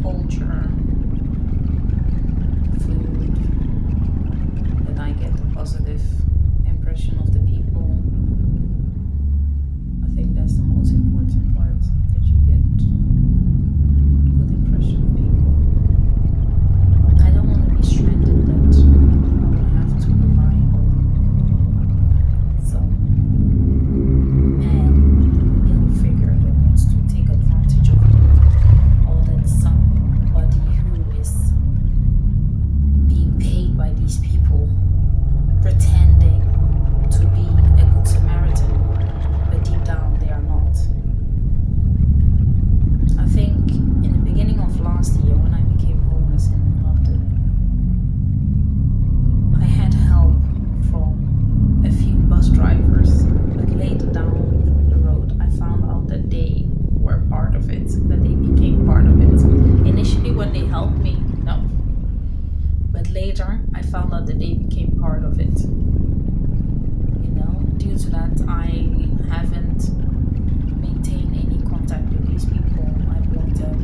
culture, food, that I get a positive impression of the people. I think that's the most important part, that you get good impression of people. I don't want to be stranded that I will have to rely on some man, ill figure that wants to take advantage of me, or that somebody who is being paid by these people pretending to be a good Samaritan, but deep down they are not. I think in the beginning of last year, when I became homeless in London, I had help from a few bus drivers, but later down the road I found out that they were part of it, that they became part of it. Initially when they helped me, no. But later I found out that they became part of it. Due to that, I haven't maintained any contact with these people. I blocked them.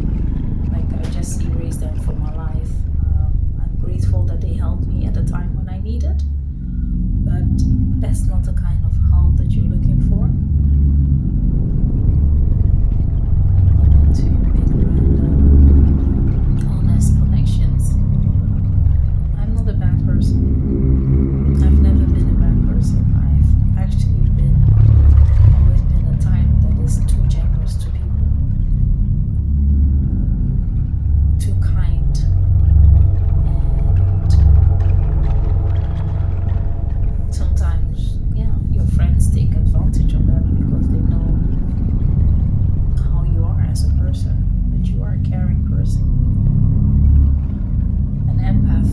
Like, I just erased them from my life. I'm grateful that they helped me at the time when I needed, but that's not the kind of help that you're looking for. You want to make random, honest connections. I'm not a bad person. I've never been a bad person. I've actually always been a type that is too generous to people, too kind, and sometimes, your friends take advantage of that because they know how you are as a person, that you are a caring person, an empath.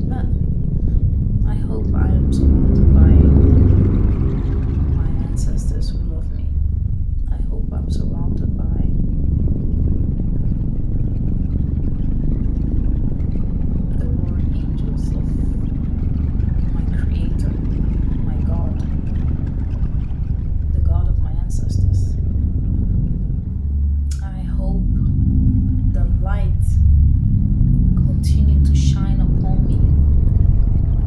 But I hope I am surrounded by my ancestors who love me. I hope I'm surrounded by the warring angels of my Creator, my God, the God of my ancestors. I hope the light continue to shine upon me,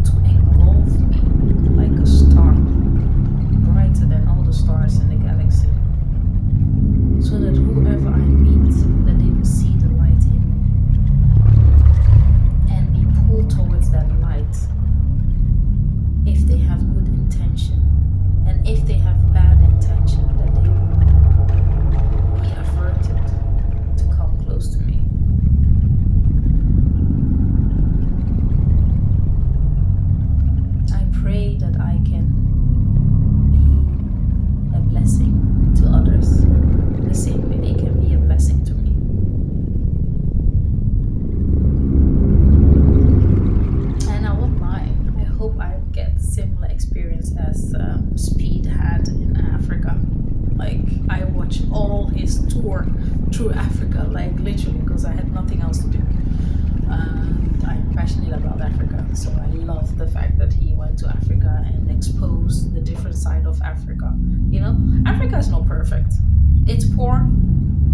to engulf me like a star, brighter than all the stars in the galaxy, so that whoever I meet, that they will see the light in me and be pulled towards that light if they have good intention, and if they have bad intention, that they will be averted to come close to me. I pray that I can be a blessing to others the same way they can be a blessing to me. And I won't lie, I hope I get similar experience as Speed had in Africa. Like, I watched all his tour through Africa, like literally, because I had nothing else to do. I'm passionate about Africa, so I love the fact that he went to Africa and exposed the different side of Africa. Africa is not perfect. It's poor,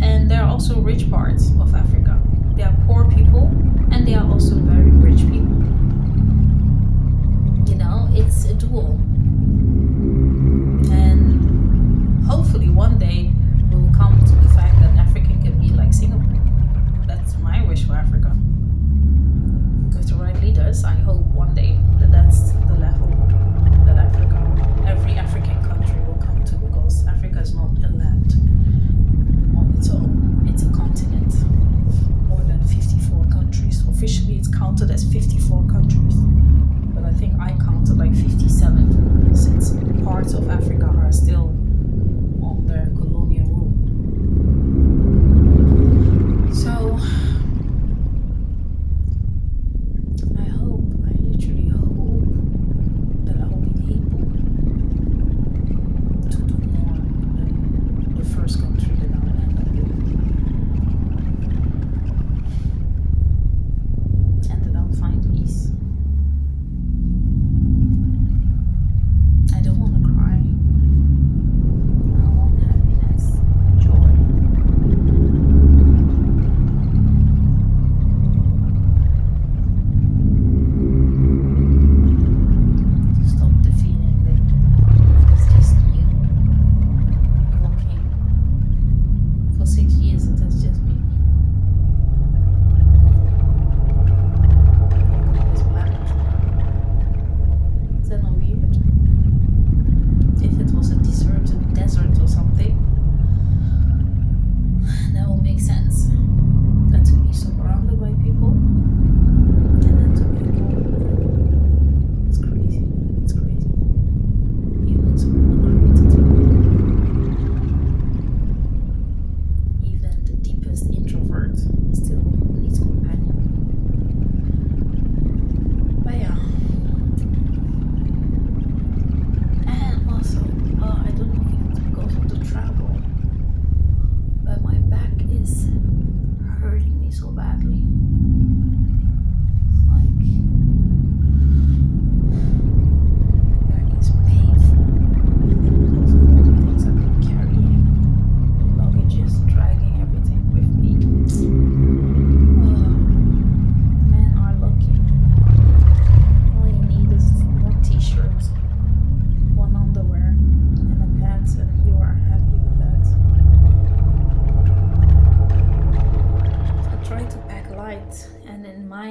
and there are also rich parts of Africa. There are poor people, and there are also very rich people. It's a dual. And hopefully one day we will come to the fact that Africa can be like Singapore. That's my wish for Africa. With the right leaders, I hope one day that that's the level that every African country will come to, because Africa is not a land on its own. It's a continent with more than 54 countries. Officially, it's counted as 54 countries, but I think I counted like 57.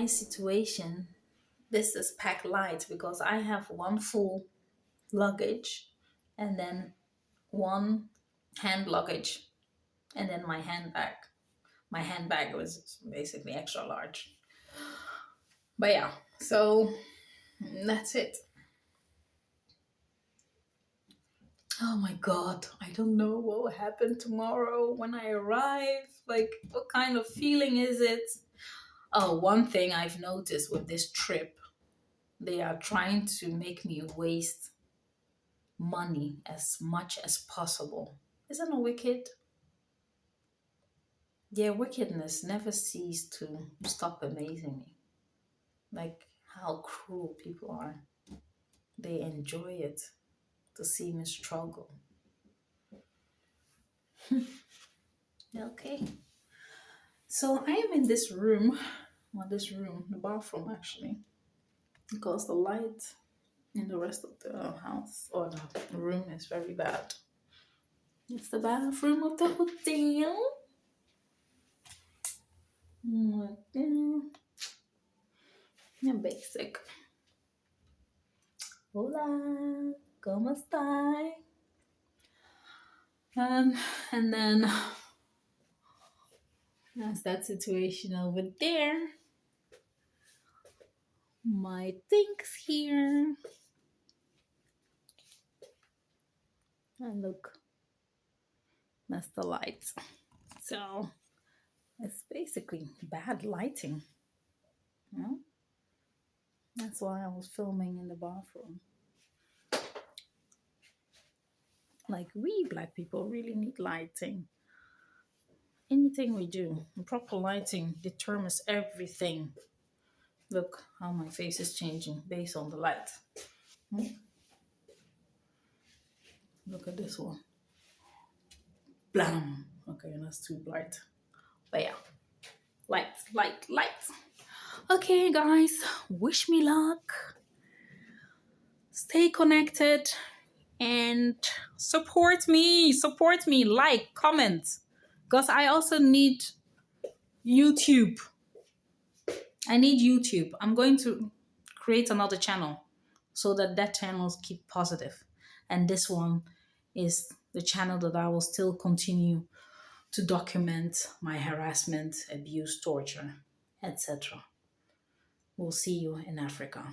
my situation, this is packed light because I have one full luggage and then one hand luggage and then my handbag. My handbag was basically extra large. But yeah, so that's it. Oh my god, I don't know what will happen tomorrow when I arrive. Like, what kind of feeling is it? Oh, one thing I've noticed with this trip, they are trying to make me waste money as much as possible. Isn't it wicked? Their wickedness never ceased to stop amazing me. Like how cruel people are. They enjoy it to see me struggle. Okay. So I am in this room, the bathroom actually, because the light in the rest of the house or the room is very bad. It's the bathroom of the hotel. Yeah, basic. Hola, ¿cómo estás? And then that's that situation over there. My things here. And look, that's the lights. So it's basically bad lighting. You know? That's why I was filming in the bathroom. Like, we black people really need lighting. Anything we do, proper lighting determines everything. Look how my face is changing based on the light. Hmm? Look at this one. Blam. Okay, that's too bright. But yeah, light, light, light. Okay, guys, wish me luck. Stay connected and support me. Support me. Like, comment. Because I also need YouTube. I need YouTube. I'm going to create another channel so that that channel keep positive. And this one is the channel that I will still continue to document my harassment, abuse, torture, etc. We'll see you in Africa.